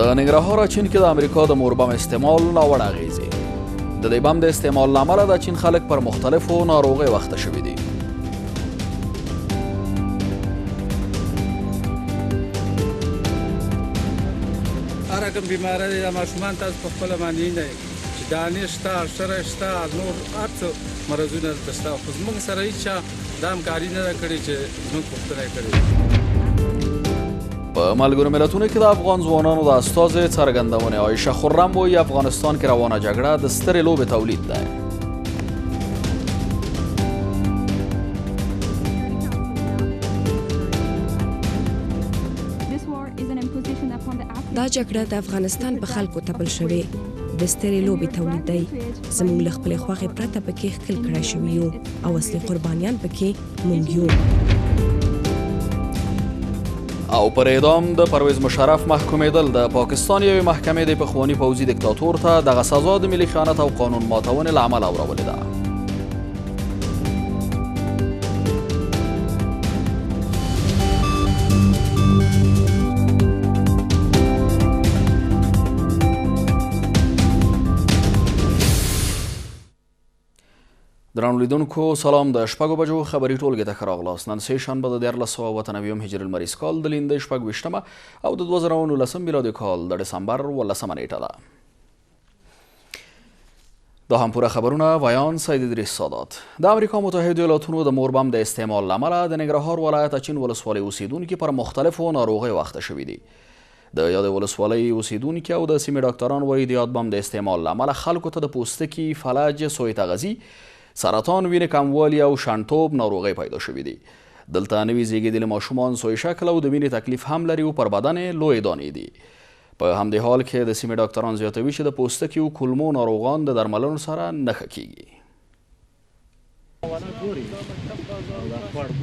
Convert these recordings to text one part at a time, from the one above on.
په ننګرهار اچین کې د امریکا د موربم استعمال ناوړه اغیزې. د دې بم د استعمال له امله د اچین خلک پر مختلفو ناروغیو اخته شوي دي. هر کوم بیماری د ماشومان تاسو په خپله باندې نه چې دانې شته شری شته نور هر څه مرضونه شته خو زموږ سره هېچا دا همکاري نه ده کړې چې زموږ پوښتنه یې کړې. په ملګرو ملتونو کې د افغان ځوانانو د استازي څرګندونې عایشه خرم وایي افغانستان کې روانه جګړه د سترې لوبې تولید دی. دا جګړه د افغانستان په خلکو تپل شوې د سترې لوبې تولید دی. زموږ له خپلې خوښې پرته پکې ښکل کړی شوي یو او اصلي قربانیان پکې موږ یو. او پر اعدام د پرویز مشرف محکومېدل د پاکستان یوې محکمې د پخواني پوځي دیکتاتور ته دغه سزا د ملي خیانت او قانون ماتونې له امله اورولې ده. درنو لیدونکو سلام. د شپږو بجو خبري ټولګې ته ښه راغلاست. نن سه شنبه د 1499 هجري المریز کال د لیندۍ 26مه او د 2019 میلادي کال د ډسمبر 18مه نیټه ده. دا هم پوره خبرونه. ویان سید ادریس سادات. د امریکا متحده ایالاتونو د موربم د استعمال له امله د ننګرهار ولایت اچین ولسوالۍ اوسیدونکي پر مختلفو ناروغیو اخته شوي دي. د یادې ولسوالۍ اوسیدونکي او د سیمې ډاکټران وایي د یاد بم د استعمال له امله خلکو ته د پوستکي فلج، سوی تغذي، سرطان، وینې کموالی او شنتوب ناروغۍ پیدا شوي دي. دلته نوي زیږېدلي ماشومان سوی شکل او د وینې تکلیف هم لري او پر بدن یې لویې دانې دي. په همدې حال کې د سیمې ډاکټران زیاتوي چې د پوستکي او کولمو ناروغان د درملنو سره نه ښه کیږي.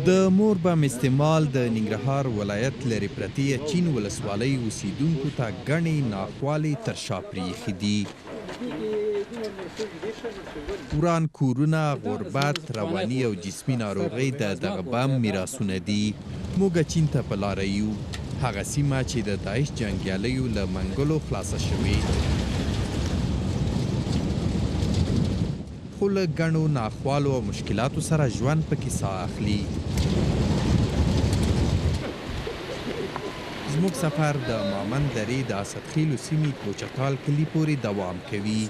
د موربم استعمال د ننګرهار ولایت لرې پرتې اچین ولسوالۍ اوسیدونکو ته ګڼې ناخوالې تر شا پرېښي دي. وران کورونه، غربت، رواني او جسمي ناروغۍ د دغه بم میراثونه دي. موږ اچین ته په لاره یو، هغه سیمه چې د داعش جنګیالیو له منګلو خلاصه شوې، خو له ګڼو ناخوالو او مشکلاتو سره ژوند پکې ساه اخلي. زموږ سفر د مامن درې د اسدخیلو سیمې کوچتال کلي پورې دوام کوي.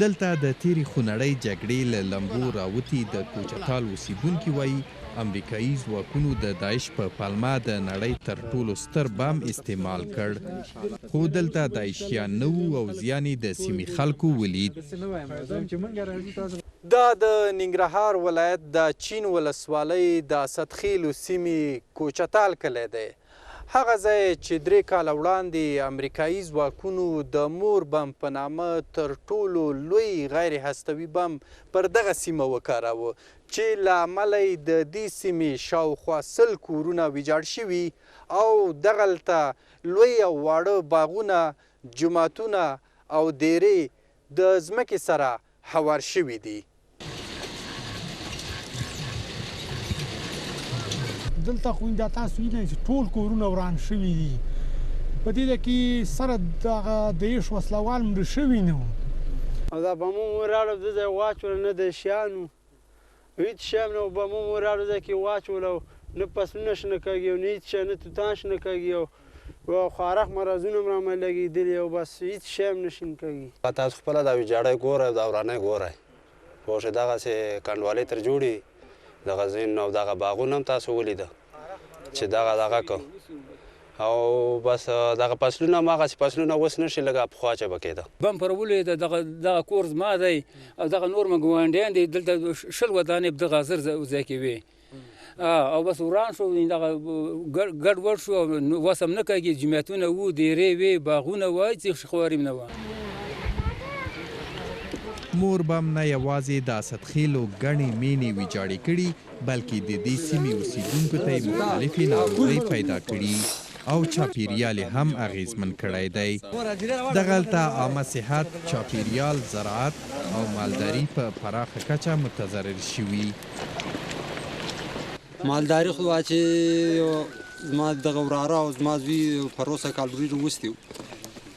دلته د تیرې خونړۍ جګړې له لمبو راوتي د کوچتال اوسیدونکي وایي امریکایي ځواکونو د داعش په پلمه د نړۍ تر ټولو ستر بم استعمال کړ، خو دلته داعشیان نه وو او زیان یې د سیمې خلکو ولید. دا د ننګرهار ولایت د اچین ولسوالۍ د اسدخیلو سیمې کوچتال کلی دی. هغه ځای چې 3 کاله وړاندې امریکایي ځواکونو د موربم په نامه تر ټولو لوی غیر هستوي بم پر دغه سیمه وکاراوه چې له امله یې د دې سیمې شاوخوا 100 کورونه ویجاړ شوي او دغلته لوی او واړه باغونه، جوماتونه او دیرې د ځمکې سره هوار شوي دي. دلته خو دا تاسو وینئ چې ټول کورونه وران شوي دي. په دې کې سره دغه داعش وسلوال مړه شوي نه وو. او دا بمو مو راوړل دې ځای واچول، نه د شیانو هېڅ شی هم نه و. بمو مو راوړل ځای کې واچول او نه فصلونه شنه کېږي او نه هېڅ شی، نه توتان شنه کېږي او خارق مرضونه هم رامنځ لګېدلي او بس هېڅ شی هم نه شین کېږي. تاسو خپله دا ویجاړی ګورئ، دا ورانۍ ګورئ، پوه شئ. دغسې کنډوالۍ تر جوړي دغه ځایونه او دغه باغونه هم تاسو ولیده چې دغه کو او بس دغه فصلونه هم هغسې فصلونه اوس نشي لږه پخوا چې به کېده. بم پرولې دغه کور زما دی او دغه نور مې ګاونډیان دي. دلته 20 ودانې په دغه زر ځای کې وې او بس وران شو، دغه ګډوډ شو، اوس هم نه کېږي. جوماتونه وو، دیرې وې، باغونه وو، هېڅ خواري نه وه. موربم نه یوازې د اسدخیلو ګڼې مینې ویجاړې کړي بلکې د دې سیمې اوسیدونکو ته یې مختلفې ناروغۍ پیدا کړي او چاپیریال هم اغیزمن کړی دی. دغلته عامه صحت، چاپیریال، زراعت او مالداري په پراخه کچه متضرر شوي. مالداري خو چې زما دغه وراره او زما زوی په روسه کالوري وروستي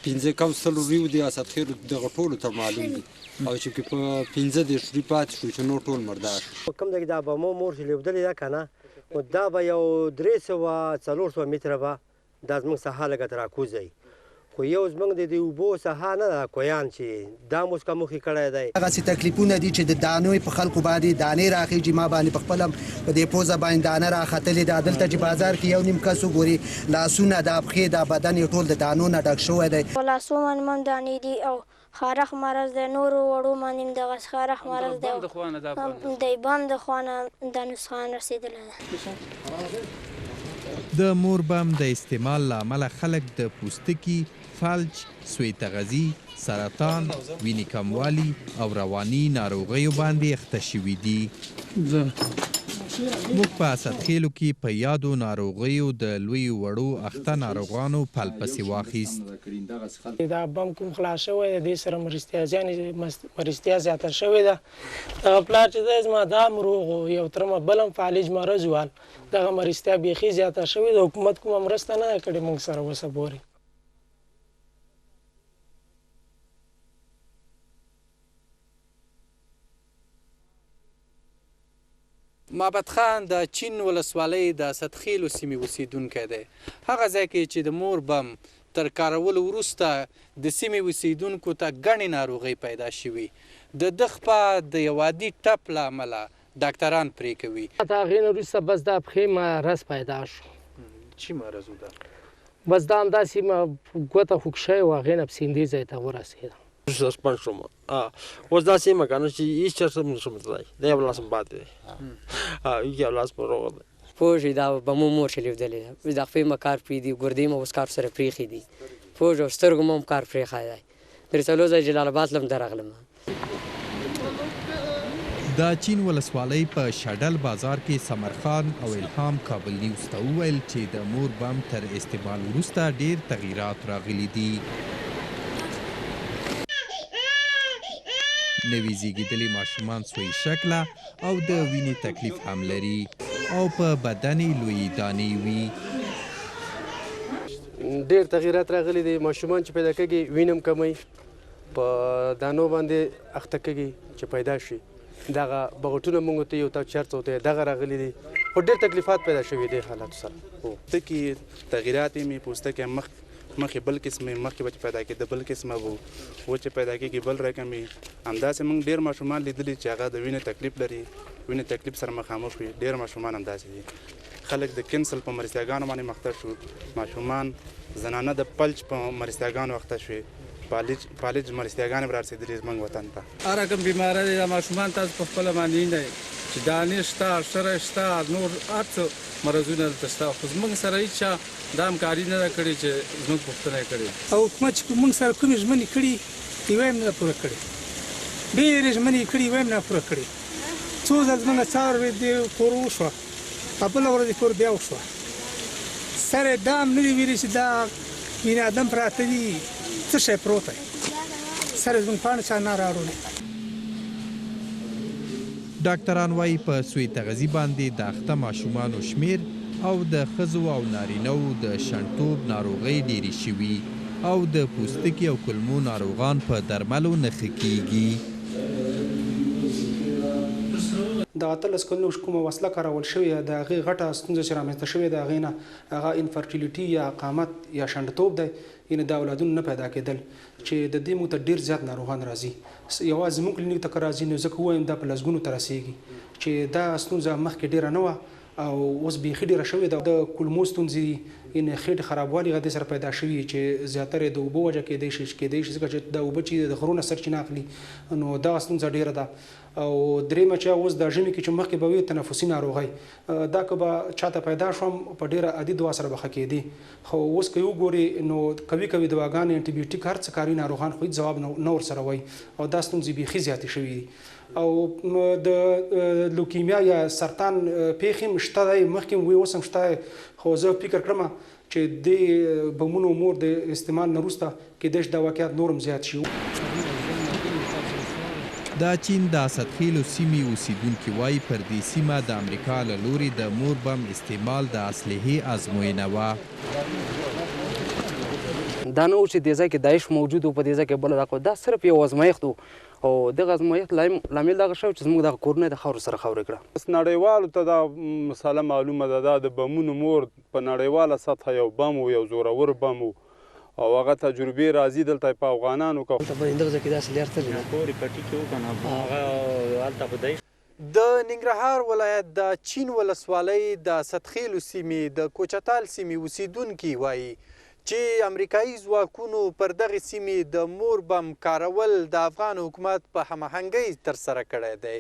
15 وري دي اسدخیل دغه ټولو ته معلوم دي او چې په 15 د شوري پات شو چې نور ټول مردار کوم دغه د ابا مور چې لیدل دا کنه او دا به یو 300 متره به د زموږ ساحه لګ تر کوزي خو یو زموږ د اوبو ساحه نه ده کویان چې دا موږ کومخي کړی دی هغه سي تکلیفونه دي چې د دانوي په خلکو باندې دانې راخیږي ما باندې په خپل په دې پوزه باندې دانه راختلې ده دلته چې بازار کې یو نیم کس وګوري لاسونه د پښې د بدن ټول د دانو نه ډک شوی دی لاسو من دانې دي او خارخ مرض د نور وړو باندې د خارخ مرض د بند خوانه د نسخان رسیدله د موربم د استعمال له امله خلک د پوستکي فلج، سوی تغذي، سرطان، وینې کموالي او رواني ناروغیو باندې اخته شوي دي. موږ په اسدخیلو کې په یادو ناروغیو د لویو وړو اخته ناروغانو پل پسې واخیست. دا بم کوم خلاص شوی دی دې سره مرستیا زیاته شوې ده. دغه پلار چې دی زما دا روغ و یو ترمه بل هم فالج مرض وال دغه مرستیا بیخي زیاته شوې ده. حکومت کومه مرسته نه ده کړې موږ سره اوسه پورې. معبد خان د چین ولسوالۍ د اسدخیلو سیمې اوسیدونکی دی. هغه ځای کې چې د موربم تر کارولو وروسته د سیمې اوسیدونکو ته ګڼې ناروغۍ پیدا شوي. د ده خپه د یو عادي ټپ له امله ډاکټران پرې کوي. د هغې نه وروسته بس دا پښې مرض پیدا شو. چی مرض و ده؟ بس دا همداسې ګوته خوږ شوی و هغې نه پسې همدې ځای ته ورسېدم. سپن شوم اوس دا سیمه کنه چې هیڅ چېرته هم نشم تللی دی یو لاس هم پاتې دی یو لاس په روغ دی. پوه شئ دا به مو مور چې لیدلی ده د خپې مه کار پرېږدي ګردې مه اوس کار سره پرېښي دي پوه شو سترګو مه هم کار پرېښی دی. درې څلور ځای جلال آباد له هم درغلم. د چین ولسوالۍ په شډل بازار کې سمرخان او الهام کابل نیوز ته وویل چې د موربم تر استعمال وروسته ډېر تغییرات راغلي دي. نوي زیږېدلي ماشومان سوی شکله او د وینې تکلیف هم لري او په بدن یې لویې دانې وي. ډېر تغییرات راغلي دي. ماشومان چې پیدا کېږي وینه هم کمی په دانو باندې اخته کېږي چې پیدا شي. دغه بغټونه موږ ته یو تا چرته ته دغه راغلي دي خو ډېر تکلیفات پیدا شوي دي حالاتو سره. پوستکي تغییرات یې پوستکي مخکې بل قسمه مخکې به چې پیدا کېده بل قسمه و چې پیدا کېږي بل رقم وي. همداسې موږ ډېر ماشومان لیدلي چې هغه د وینې تکلیف لري وینې تکلیف سره مخامخ وي. ډېر ماشومان همداسې دي. خلک د کینسل په مرستیاګانو باندې مخته شو. ماشومان زنانه د پلچ په مرستیاګانو اخته شوې. فالج مرستیاګانې به رارسېدلي زموږ وطن ته. هر رقم بیماری دی د ماشومان تاسو په خپله باندې دی چې دانې شته شری شته نور هر څه مرضونه دلته شته خو زموږ سره هېڅ چا دا همکاري نه ده کړې چې زموږ پوښتنه یې کړې. او حکومت چې موږ سره کومې ژمنې کړي یوه یې نه پوره کړې. ډېرې ژمنې یې کړي یوه یې نه پوره کړې. څو ځله زموږ څاروي د کور وشوه په بله ورځ کور بیا وشوه. سر یې دا هم نه دي ویلي چې دا بني ادم پراته دي څه شی پروت دی. سر یې زموږ پاڼه چا نه راوړلی. ډاکټران وایي په سوی تغذي باندې د اخته ماشومانو شمیر او د ښځو او نارینهو د شنټوب ناروغۍ ډېرې شوي او د پوستکي او کولمو ناروغان په درملو نه ښه کیږي. د 18 کلونو کومه وسله کارول شوې د هغې غټه ستونزه چې رامنځته شوې د هغې نه هغه انفرټیلیټي یا قامت یا شنډتوب دی یعنې د اولادونو نه پیدا کېدل چې د دې موږ ته ډېر زیات ناروغان راځي. یوازې زموږ کلینیک ته که راځي نو ځکه ووایم دا په لسګونو ته رسېږي چې دا ستونزه مخکې ډېره نه وه او اوس بیخي ډېره شوې ده. د کولمو ستونزې یعنې خېټې خرابوالي هغه دې سره پیدا شوي چې زیاتره یې د اوبو وجه کېدی شي ځکه چې دا اوبه چې د غرونو سرچینه اخلي نو دغه ستونزه ډېره ده. او درېیمه چې اوس د ژمي کې چې مخکې به وي تنفسي ناروغۍ دا که به چاته پیدا شوم په ډېره عادي دوا سره به ښه کېدي خو اوس که یې وګورې نو کوي دواګانې انټي بیوټیک هر څه کاري ناروغان خو هېڅ ځواب نه ورسره وایي او دا ستونزې بیخي زیاتې شوي دي. او د لوکیمیا یا سرطان پیښې هم شته دی مخکې هم وي اوس هم شته دی خو زه فکر کړم چې د بمونو مور د استعمال نه وروسته کېدای شي دا واقعیت نور هم زیات شي. د چین د اسدخیلو سیمې اوسیدونکي وایي پر دې سیمه د امریکا له لوري د موربم استعمال د اسلحې ازموینه وه. دا نه و چې دې ځای کې داعش موجود و، په دې ځای کې بله دا صرف یو ازمایښت و او دغه ازمایښت لامل دغه شوی چې زموږ دغه کورونه د خاورو سره خاورې کړه. نړیوالو ته دا مسله معلومه ده، دا د بمونو مور په نړیواله سطحه یو بم و، یو زورور بم و او هغه تجربې راځي دلته په افغانانو دغه ځای کې داسې لرته دي د ننګرهار ولایت د چین ولسوالۍ د سدخیلو سیمې د کوچتال سیمې اوسیدونکي وایي چې امریکایي ځواکونو پر دغې سیمې د موربم کارول د افغان حکومت په هماهنګۍ ترسره کړی دی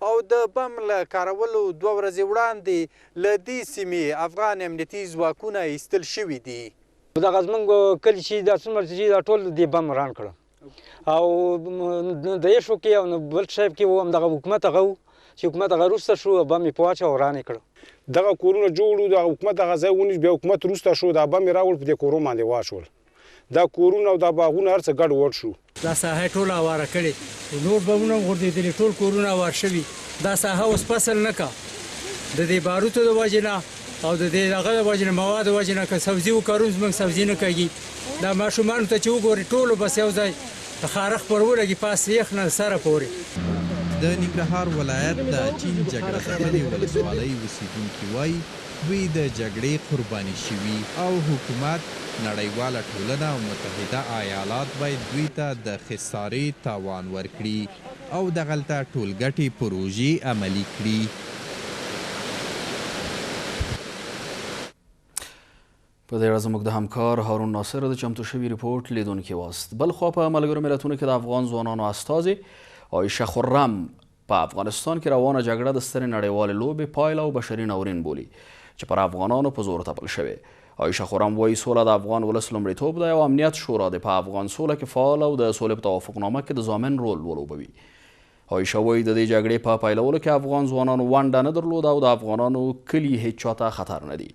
او د بم له کارولو 2 ورځې وړاندې له دې سیمې افغان امنیتي ځواکونه ایستل شوي دي. دغه زموږ کلي چې دا څومره چې دا ټول دې بم وران کړه او د یشو کې او بل شیب کې هم دغه حکومت هغه و چې حکومت هغه وروسته شو بم یې په واچاو وران یې کړه. دغه کورونه جوړ وو، د حکومت هغه ځای ونیو، بیا حکومت وروسته شو دا بم یې راوړ په دې کورو باندې واچول. دا کورونه او دا باغونه هر څه ګډ وډ شو. دا ساحه ټوله هواره کړې، نور بمونه غورځېدلي، ټول کورونه هوار شوي. دا ساحه اوس فصل نه کا د دې باروتو د وجې نه او د دې هغه د وجې نه مواد د وجې نه که سبزي وکرو زموږ سبزي نه کېږي. دا ماشومانو ته چې وګورې ټولو بس یو ځای خارښ پر ولګي پاس یخ نه سره پورې. د ننګرهار ولایت د چین جګړه ځپلې ولسوالۍ اوسیدونکي وایي دوی د جګړې قرباني شوي او حکومت، نړیواله ټولنه او متحده ایالات باید دوی ته د خسارې تاوان ورکړي او دغلته ټولګټې پروژې عملي کړي. په دې اړه زموږ د همکار هارون ناصر د چمتو شوي ریپورټ لیدونکي واست. بل خوا په ملګرو ملتونو کې د افغان ځوانانو استازي عایشه خرم په افغانستان کې روانه جګړه د سترې نړیوالې لوبې پایلو او بشري ناورین بولي چې پر افغانانو په زور تپل شوې. عایشه خرم وایي سوله د افغان ولس لومړیتوب دی او امنیت شورا د په افغان سوله کې فعال او د سولې په توافقنامه کې د ضامن رول ولوبوي. عایشه وایي د دې جګړې په پیلولو کې افغان ځوانانو ونډه نه درلوده او د افغانانو کلي هیڅ چاته خطر نه دي.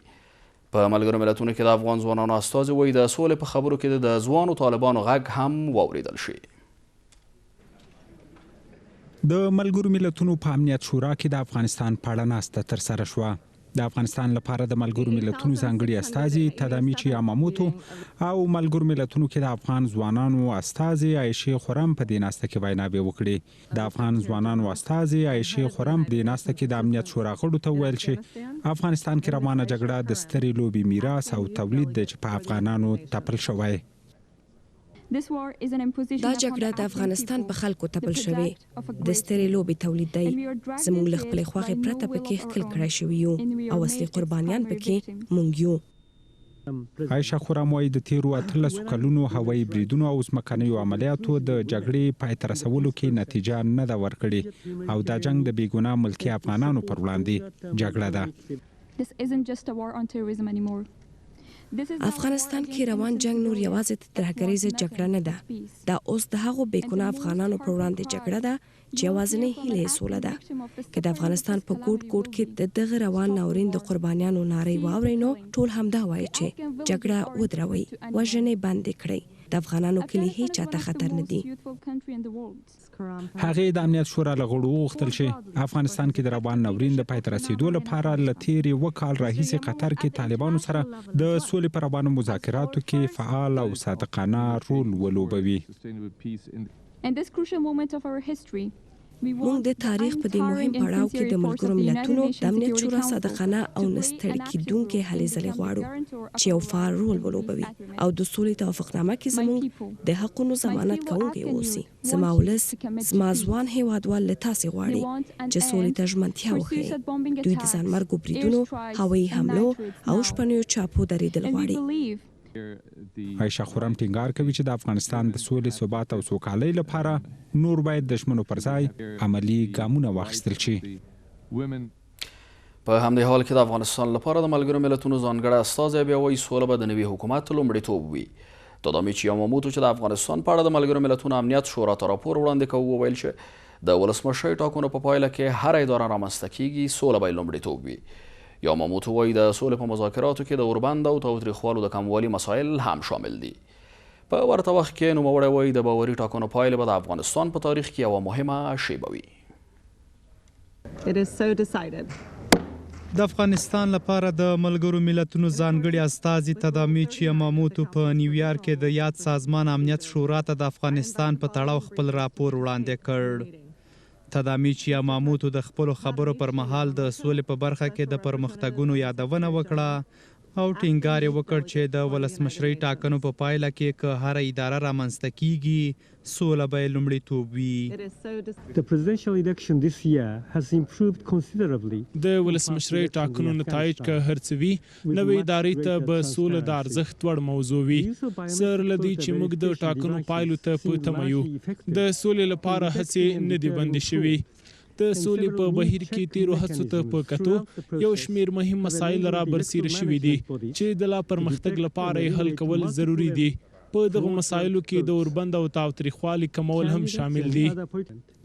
په ملګرو ملتونو کې د افغان ځوانانو استازي وایي د سولې په خبرو کې د ځوانو طالبانو غږ هم واوریدل شي. د ملګرو ملتونو په امنیت شورا کې د افغانستان په اړه ناسته ترسره شوه. د افغانستان لپاره د ملګرو ملتونو ځانګړي استازي تدامیچی یاماموتو او ملګرو ملتونو کې د افغان ځوانانو استازي عایشه خرم په دې ناسته کې ویناوې وکړې. د افغان ځوانانو استازي عایشه خرم په دې ناسته کې د امنیت شورا غړو ته وویل چې افغانستان کې روانه جګړه د سترې لوبې میراث او تولید دی چې په افغانانو تپل شوی. دا جګړه د افغانستان په خلکو تپل شوې د سترې لوبې تولید دی. زموږ له خپلې خوښې پرته پکې ښکل کړی شوي یو او اصلي قربانیان پکې موږ یو. عایشه خرم وایي د تیرو 13 کلونو هوایي بریدونو او ځمکنیو عملیاتو د جګړې پای ته رسولو کې نتیجه نه ده ورکړې او دا جنګ د بېګناه ملکي افغانانو پر وړاندې جګړه ده. افغانستان کې روان جنگ نور یوازې د ترهګریزه جګړه نه ده. دا اوس د هغو بېګناه افغانانو پر وړاندې جګړه ده چې یوازینۍ هیله یې سوله ده. که د افغانستان په ګوټ ګوټ کې د دغه روان ناورین د قربانیانو نارې واورئ نو ټول همدا وایي چې جګړه ودروئ، وژنې بندې کړئ. د افغانانو کلي هیڅ چاته خطر نه دي. هغې د امنیت شورا له غړو وغوښتل چې افغانستان کې د روان ناورین د پای ته رسیدو لپاره له تېرې 2 کال راهیسې قطر کې طالبانو سره د سولې پر روانو مذاکراتو کې فعال او صادقانه رول ولوبوي. موږ د تاریخ په دې مهم پړاو کې د ملګرو ملتونو د امنیت شورا صادقانه او نستړی کیدونکې هلې ځلې غواړو چې یو فعال رول ولوبوي او د سولې توافقنامه کې زموږ د حقونو ضمانت کوونکی اوسي. زما ولس، زما ځوان هیوادوال له تاسې غواړي چې سولې ته ژمنتیا وښیي. دوی د ځانمرګو بریدونو، هوایي حملو او شپنیو چاپو درېدل غواړي. عایشه خرم ټینګار کوي چې د افغانستان د سولې، ثبات او سوکالۍ لپاره نور باید د ژمنو پر ځای عملي ګامونه واخیستل شي. په همدې حال کې د افغانستان لپاره د ملګرو ملتونو ځانګړی استازی بیا وایي سوله به د نوي حکومت لومړیتوب وي. تدامیچی یاماموتو چې د افغانستان په اړه د ملګرو ملتونو امنیت شورا ته راپور وړاندې کوي وویل چې د ولسمشرۍ ټاکنو په پایله کې هر اداره رامنځته کیږي سوله به لومړیتوب وي. یاماموتو وایي د سولې په مذاکراتو کې د اوربند او تاوتریخوالو د کموالي مسایل هم شامل دي. په ورته وخت کې نوموړی وایي د باوري ټاکنو پایلې به د افغانستان په تاریخ کې یوه مهمه شیبه وي. د افغانستان لپاره د ملګرو ملتونو ځانګړي استازي تدامیچ یاماموتو په نیویارک کې د یاد سازمان امنیت شورا ته د افغانستان په تړاو خپل راپور وړاندې کړ. تدامیچ یاماموتو د خپلو خبرو پر مهال د سولې په برخه کې د پرمختګونو یادونه وکړه او ټینګار یې وکړ چې د ولسمشرۍ ټاکنو په پایله کې که هره اداره رامنځته کیږي سوله به یې لومړیتوب وي. د ولسمشرۍ ټاکنو نتایج که هر څه وي نوې ادارې ته به سوله د ارزښت وړ موضوع وي. سره له دې چې موږ د ټاکنو پایلو ته په تمه یو د سولې لپاره هڅې نه دي بندې شوي. د سولې په بهیر کې تیرو هڅو ته په کتو یو شمیر مهم مسایل را برسېره شوي دي چې د لا پرمختګ لپاره یې حل کول ضروري دي. په دغو مسایلو کې د اوربند او تاوتریخوالي کمول هم شامل دي.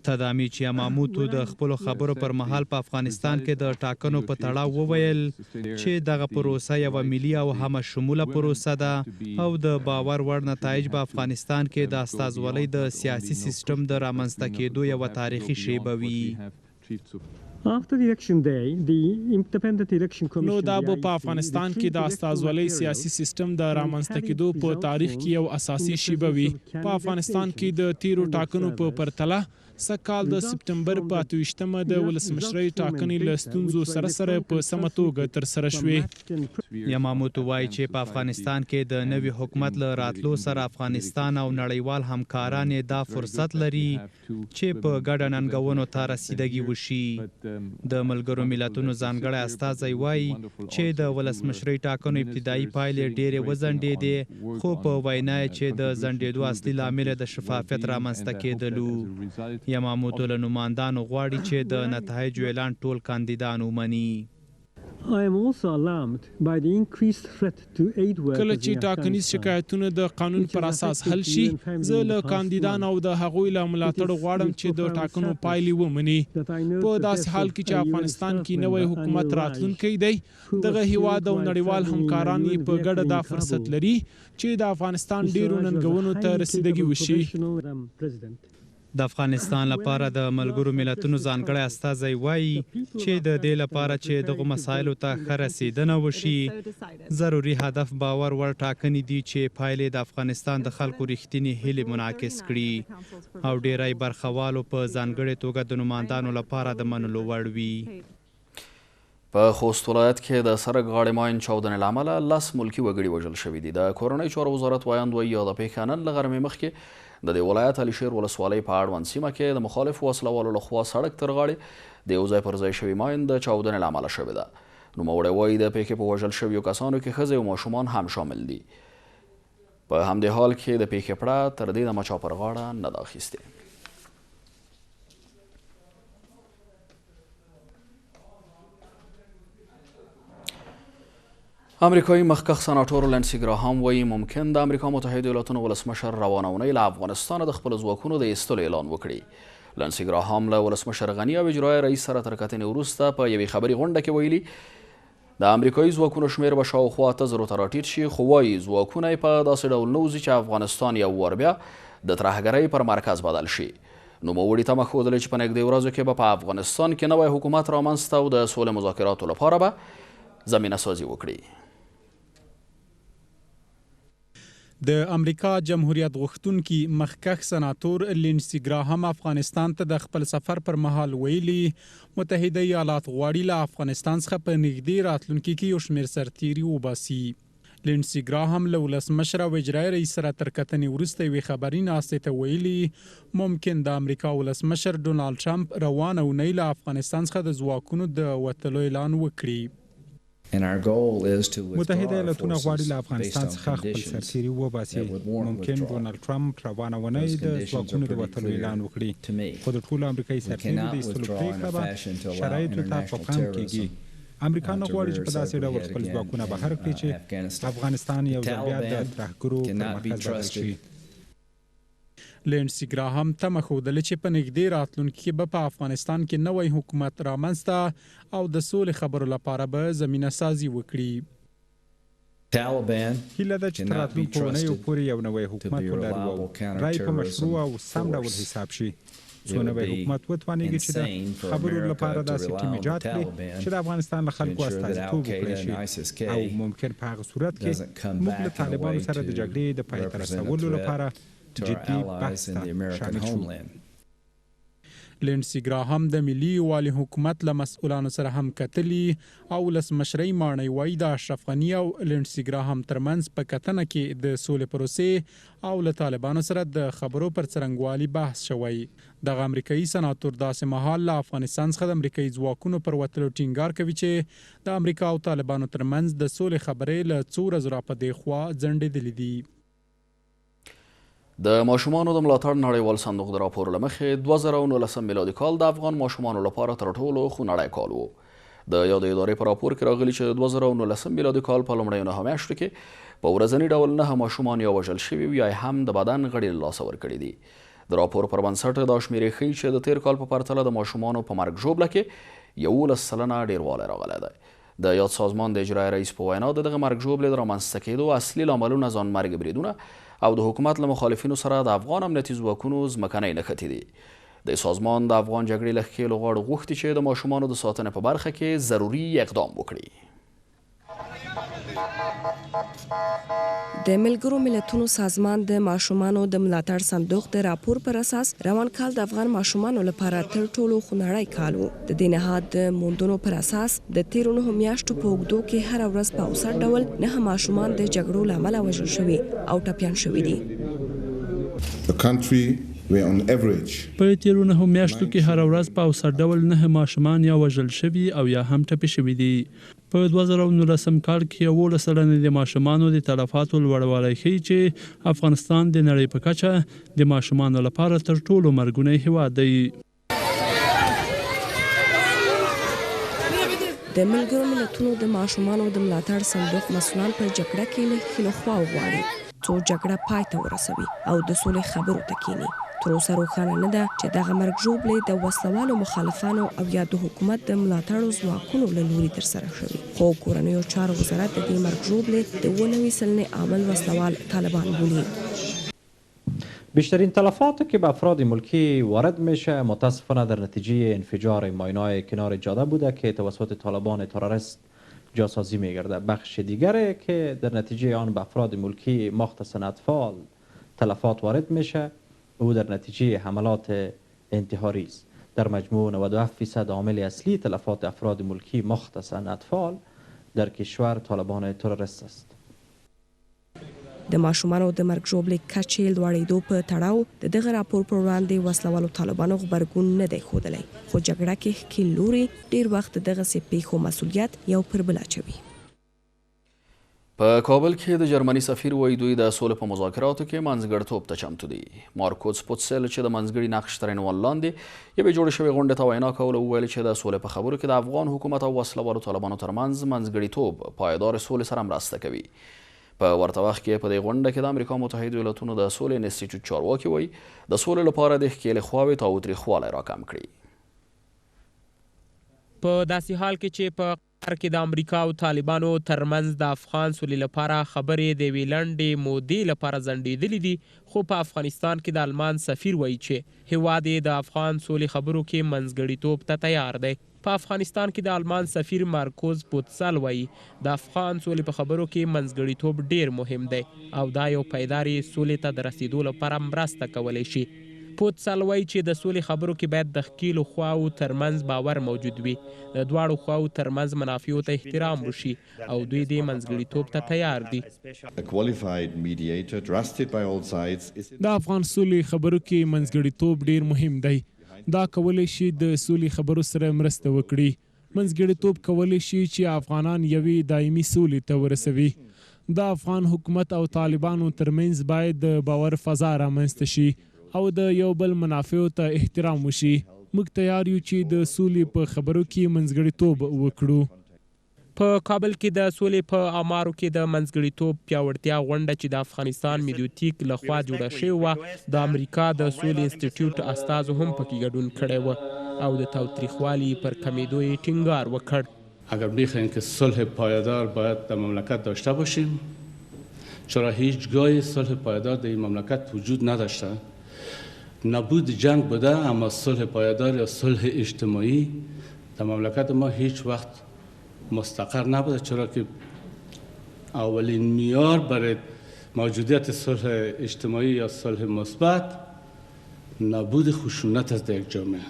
تدامیچ یاماموتو د خپلو خبرو پر مهال په افغانستان کې د ټاکنو په تړاو وویل چې دغه پروسه یوه ملي او همه شموله پروسه ده او د باور وړ نتایج په افغانستان کې د استازولۍ د سیاسي سیستم د رامنځته کېدو یوه تاریخي شیبه وي. نو دا به په افغانستان کې د استازولۍ سیاسي سیستم د رامنځته کېدو په تاریخ کې یو اساسي شیبه وي. په افغانستان کې د تیرو ټاکنو په پرتله سږکال د سپتمبر په 28مه د ولسمشرۍ ټاکنې له ستونزو سره سره په سمه توګه ترسره شوې. یاماموتو وایي چې په افغانستان کې د نوي حکومت له راتلو سره افغانستان او نړیوال همکاران دا فرصت لري چې په ګډه ننګونو ته رسیدګي وشي. د ملګرو ملتونو ځانګړی استازی وایي چې د ولسمشرۍ ټاکنو ابتدایي پایلې ډېرې وځنډېدې خو په وینا یې چې د ځنډېدو اصلي لامل د شفافیت رامنځته کېدلو. یاماموتو له نمایندانو غواړي چې د نتایجو اعلان ټول کاندیدان ومني. کله چې ټاکنیز شکایتونه د قانون پر اساس حل شي زه له کاندیدان او د هغوی له ملاتړ غواړم چې د ټاکنو پایلې ومني. په داسې حال کې چې افغانستان کې نوی حکومت راتلونکی دی دغه هیواد او نړیوال همکاران یې په ګډه دا فرصت لري چې د افغانستان ډیرو ننګونو ته رسیدګي وشي. د افغانستان لپاره د ملګرو ملتونو ځانګړی استازی وایي چې د دې لپاره چې دغو مسایلو ته ښه رسیدنه وشي ضروري هدف باور وړ ټاکنې دي چې پایلې د افغانستان د خلکو رښتینې هیلې منعکس کړي او ډیری برخوالو په ځانګړې توګه د نمایندانو لپاره د منلو وړ وي. په خوست ولایت کې د سړک غاړې ماین چاودنې له امله 10 ملکي وګړي وژل شوي دي. د کورنۍ چارو وزارت وایاند وایي یاده پیښه نن له غرمې مخکې د دې ولایت علي شیر ولسوالۍ په اړوند سیمه کې د مخالفو وسلوالو لخوا سړک تر غاړې د یو ځای پر ځای شوي ماین د چاودنې له امله شوې ده. نوموړی وایي د پیښې په وژل شویو کسانو کې ښځې او ماشومان هم شامل دي. په همدې حال کې د پیښې پړه تر دې دمه چا پر غاړه نه ده اخیستې. امریکایي مخکښ سناتور لنسی ګراهام وایي ممکن د امریکا متحده ایالاتونو ولسمشر روانه اونۍ له افغانستانه د خپلو ځواکونو د ایستلو اعلان وکړي. لنسی ګراهام له ولسمشر غني او اجرایي رئیس سره تر کتنې وروسته په یوې خبري غونډه کې ویلي د امریکایي ځواکونو شمېر به شاوخوا 8,000 ته راټیټ شي خو وایي ځواکونه یې په داسې ډول نه وځي چې افغانستان یو وار بیا د ترهګرۍ پر مرکز بدل شي. نوموړي تمه ښودلې چې په نږدې ورځو کې به په افغانستان کې نوی حکومت رامنځته او د سولې مذاکراتو لپاره به زمینه سازي وکړي. د امریکا جمهوریت غوښتونکي مخکښ سناتور لینسی ګراهام افغانستان ته د خپل سفر پر مهال ویلي متحده ایالات غواړي له افغانستان څخه په نږدې راتلونکي کې یو شمېر سرتیري وباسي. لینسی ګراهام له ولسمشر او اجرایي رئیس سره تر کتنې وروسته یوې خبري ناستې ته ویلي ممکن د امریکا ولسمشر ډونالډ ټرمپ روانه اونۍ له افغانستان څخه د ځواکونو د وتلو اعلان وکړي. متحده ایالاتونه غواړي له افغانستان څخه خپل سرتیري وباسي. ممکن ډونالډ ټرمپ روانه اونۍ د ځواکونو د وتلو اعلان وکړي خو د ټولو امریکایي سرتیرو د ایستلو پرېکړه به شرایطو ته په پام کېږي. امریکا نه غواړي چې په داسې ډول خپل ځواکونه بهر کړي چې افغانستان یو ځل بیا د ترهګرو پر مرکز بدل شي. لینسی ګراهام تمه ښودله چې په نږدې راتلونکي کې به په افغانستان کې نوی حکومت رامنځته او د سولې خبرو لپاره به زمینه سازي وکړي. هیله ده چې تر راتلونکو اونیو پورې یو نوی حکومت ولرو او رای په مشروع او سم ډول حساب شي. څو نوی حکومت وتوانېږي چې د خبرو لپاره داسې ټیم ایجاد کړي چې د افغانستان له خلکو استازیتوب وکړی شي او ممکن په هغه صورت کې موږ له طالبانو سره د جګړې د پای ته رسولو لپاره جدي بحث ته شامل شو. لینډسي ګراهام د ملي یووالي حکومت له مسؤلانو سره هم کتلي او ولسمشرۍ ماڼۍ وایي د اشرف غني او لینډسي ګراهام ترمنځ په کتنه کې د سولې پروسې او له طالبانو سره د خبرو پر څرنګوالي بحث شوی. دغه امریکایي سناتور داسې مهال له افغانستان څخه د امریکایي ځواکونو پر وتلو ټینګار کوي چې د امریکا او طالبانو ترمنځ د سولې خبرې له څو ورځو راپدې خوا ځنډېدلې دي. د ماشومانو د ملاتړ نړیوال صندوق د راپور له مخې 2019 میلادي کال د افغان ماشومانو لپاره تر ټولو خونړی کال و. د یادې ادارې په راپور کې راغلي چې 2019 میلادي کال په لومړیو 9 میاشتو کې په ورځني ډول 9 ماشومان یا وژل شوي یا هم د بدن غړي له لاسه ورکړي دي. د راپور پر بنسټ دا شمیرې ښیي چې د تیر کال په پرتله د ماشومانو په مرګ ژوبله کې 11% ډیروالی راغلی دی. د یاد سازمان د اجرایي رئیس په وینا د دغه مرګ ژوبلې د رامنځته کېدو اصلي لاملونه ځانمرګ بریدونه او د حکومت له مخالفینو سره د افغان امنیتي ځواکونو ځمکنۍ نښتې دي. د سازمان د افغان جګړې له ښکېلو غاړو غوښتي چې د ماشومانو د ساتنې په برخه کې ضروري اقدام وکړي. د ملګرو ملتونو سازمان د ماشومانو د ملاتړ صندوق د راپور پر اساس روان کال د افغان ماشومانو لپاره تر ټولو خونړی کال و. د دې نهاد د موندنو پر اساس د تیرو 9 میاشتو په اوږدو کې هره ورځ په اوسط ډول 9 ماشومان د جګړو له امله وژل شوي او ټپیان شوي دي. په تیرو 9 میاشتو کې هره ورځ په اوسط ډول 9 ماشومان یا وژل شوي او یا هم ټپي شوي دي. په 2019 کال کې 11% د ماشومانو د تلفاتو لوړوالی ښیي چې افغانستان د نړۍ په کچه د ماشومانو لپاره تر ټولو مرګونی هیواد دی. د ملګرو ملتونو د ماشومانو د ملاتړ صندوق مسؤلان په جګړه کې له هیلو خوا وغواړي څو جګړه پای ته ورسوي او د سولې خبرو ته کینی. تر اوسه روښانه نه ده چې دغه مرګ ژوبلې د وسلوالو مخالفانو او یا د حکومت د ملاتړو ځواکونو له لوري ترسره شوي. خو کورنیو چارو وزارت د دې مرګ ژوبلې د 90 سلنې عامل وسلوال طالبان بولي. بیشترین تلفات که به افراد ملکی وارد میشه متاسفانه در نتیجه انفجار ماینای کنار جاده بوده که توسط طالبان تروریست جاسازی میگرده. بخش دیگری که در نتیجه آن به افراد ملکی مختصاً اطفال تلفات وارد میشه او در نتیجه حملات انتحاری است. در مجموع 97% عامل اصلی تلفات افراد ملکی مختصاً اطفال در کشور طالبان تروریست است. د ماشومانو د مرګ ژوبلې کچې لوړېدو په تړاو د دغه راپور پر وړاندې وسلوالو طالبانو غبرګون نه دی ښودلی، خو جګړه کې ښکېل لوري ډېر وخت دغسې پیښو مسؤلیت یو پر بل اچوي. په کابل کې د جرمني سفیر وایي دوی د سولې په مذاکراتو کې منځګړیتوب ته چمتو دي. مارکوس پوتسل چې د منځګړي نقش تر عنوان لاندې یوې جوړې شوې غونډې ته وینا کوله وویل چې د سولې په خبرو کې د افغان حکومت او وسلوالو طالبانو ترمنځ منځګړیتوب پایدار سولې سره مرسته کوي. په ورته وخت کې په دې غونډه کې د امریکا متحده ایالاتونو د سولې انسټیټیوټ چارواکي وایي د سولې لپاره د ښکېلې خواوې تاوتریخوالی راکم کړي. په داسې حال کې چې په قطر کې د امریکا او طالبانو ترمنځ د افغان سولې لپاره خبرې د یوې لنډې مودې لپاره ځنډېدلې دي، خو په افغانستان کې د آلمان سفیر وایي چې هیواد یې د افغان سولې خبرو کې منځګړیتوب ته تیار دی. په افغانستان کې د آلمان سفیر مارکوس پوتسل وایي د افغان سولې په خبرو کې منځګړیتوب ډیر مهم دی او دا یو پایدارې سولې ته د رسیدو لپاره مرسته کولی شي. پوتسل وایي چې د سولې خبرو کې باید د ښکېلو خواو ترمنځ باور موجود وي، د دواړو خواو ترمنځ منافعو ته احترام وشي او دوی دې منځګړیتوب ته تیار دي. د افغان سولې خبرو کې منځګړیتوب ډیر مهم دی. دا کولی شي د سولې خبرو سره مرسته وکړي. منځګړیتوب کولی شي چې افغانان یوې دایمي سولې ته ورسوي. د افغان حکومت او طالبانو ترمنځ باید د باور فضا رامنځته شي او د یو بل منافعو ته احترام وشي. موږ تیار یو چې د سولې په خبرو کې منځګړیتوب وکړو. په کابل کې د سولې په امارو کې د منځګړیتوب پیاوړتیا غونډه چې د افغانستان میډیوتیک لخوا جوړه شوې وه د امریکا د سولې انسټیټیوټ استازو هم پکې ګډون کړی و او د تاوتریخوالي پر کمیدو یې ټینګار وکړ. اگر میخوایم که صلح پایدار باید در مملکت داشته باشیم، چرا هیچگاه صلح پایدار در این مملکت وجود نداشته. نبود جنگ بوده، اما صلح پایدار یا صلح اجتماعی در مملکت ما هیچ وقت مستقر نبوده، چرا که اولین معیار برای موجودیت صلح اجتماعی یا صلح مثبت نبود خشونت از یک جامعه.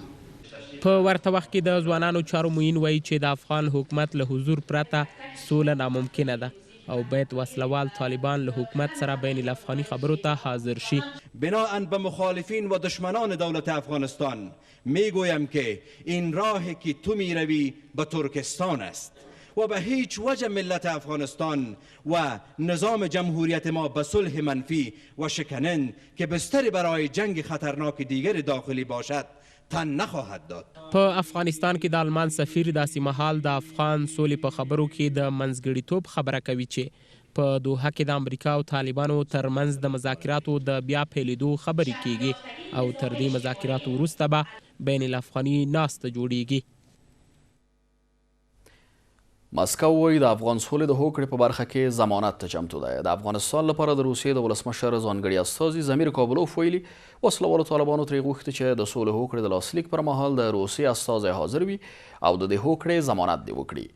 په ورته وخت کې د ځوانانو چارو معین وایي چې د افغان حکومت له حضور پرته سوله ناممکنه ده او باید وسلوال طالبان له حکومت سره بین الافغاني خبرو ته حاضر شي. بناء به مخالفین و دشمنان دولت افغانستان میگویم که این راهی که تو میروی به ترکستان است و به هیچ وجه ملت افغانستان و نظام جمهوریت ما به صلح منفی و شکنن که بستر برای جنگ خطرناک دیگر داخلی باشد تن نخواهد داد. په افغانستان کې د آلمان سفیر داسې مهال د افغان سولې په خبرو کې د منځګړیتوب خبره کوي چې په دوحه کې د امریکا او طالبانو ترمنځ د مذاکراتو د بیا پیلېدو خبرې کیږي او تر دې مذاکراتو وروسته به بین الافغاني ناسته جوړیږي. مسکو وایي د افغان سولې د هوکړې په برخه کې ضمانت ته چمتو دی. د افغانستان لپاره د روسیې د ولسمشر ځانګړي استازي ضمیر کابلوف ویلي وسلوالو طالبانو ترې غوښتي چې د سولې هوکړې د لاسلیک پر مهال د روسیې استازی حاضر وي او د دې هوکړې ضمانت دې وکړي.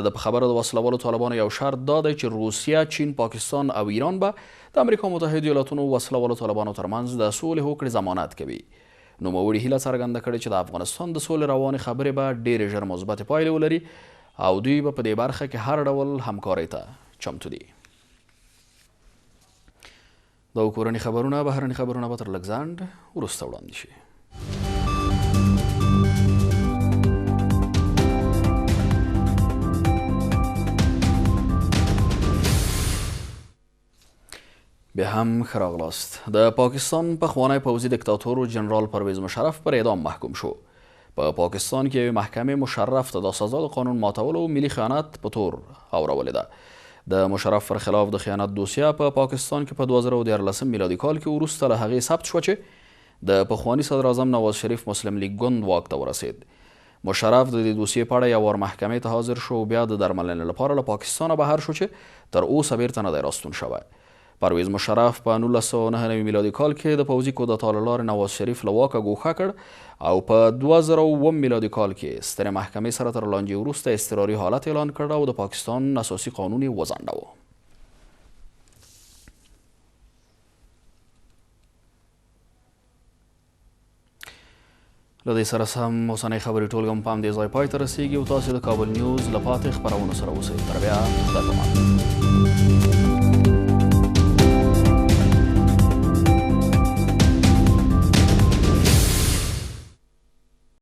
د په خبره د وسلوالو طالبانو یو شرط دا دی چې روسیه، چین، پاکستان او ایران به د امریکا متحده ایالاتونو وسلوالو طالبانو ترمنځ د سولې هوکړې ضمانت کوي. نوموړي هیله څرګنده کړې چې د افغانستان د سولې روانې خبرې به ډېرې ژر مثبتې پایلې ولري او دوی به په دې برخه کې هر ډول همکارۍ ته چمتو دي. دا کورني خبرونه بهرني خبرونه به تر لږ ځنډ وروسته وړاندې شي. بیا هم ښه راغلاست. د پاکستان پخوانی پوځي دیکتاتور جنرال پرویز مشرف پر اعدام محکوم شو. په پاکستان کې محکمې مشرف ته د سزا د قانون ماتولو او ملي خیانت په تور اورولې ده. د مشرف پر خلاف د خیانت دوسیه په پاکستان کې په 2014 میلادي کال کې وروسته له هغې ثبت شوه چې د پخواني صدراعظم نواز شریف مسلم لیگ ګوند واک ته ورسید. مشرف د دې دوسیې په اړه یو وار محکمې ته حاضر شو او بیا د درملنې لپاره له پاکستانه بهر شو چې تر اوسه بیرته نه دی راستون شوی. پرویز مشرف په 1999 میلادي کال کې د پوځي کودتا له لارې نواز شریف له واکه ګوښه کړ او په 2007 میلادي کال کې سترې محکمې سره تر لانجې وروسته اضطراري حالت اعلان کړ او د پاکستان اساسي قانون یې وځنډاوه. له دې سره سم اوسنۍ خبرې ټولګه هم په همدې ځای پای ته رسیږي او تاسې د کابل نیوز له پاتې خپرونو سره اوسئ. تر بیا خدای پامان.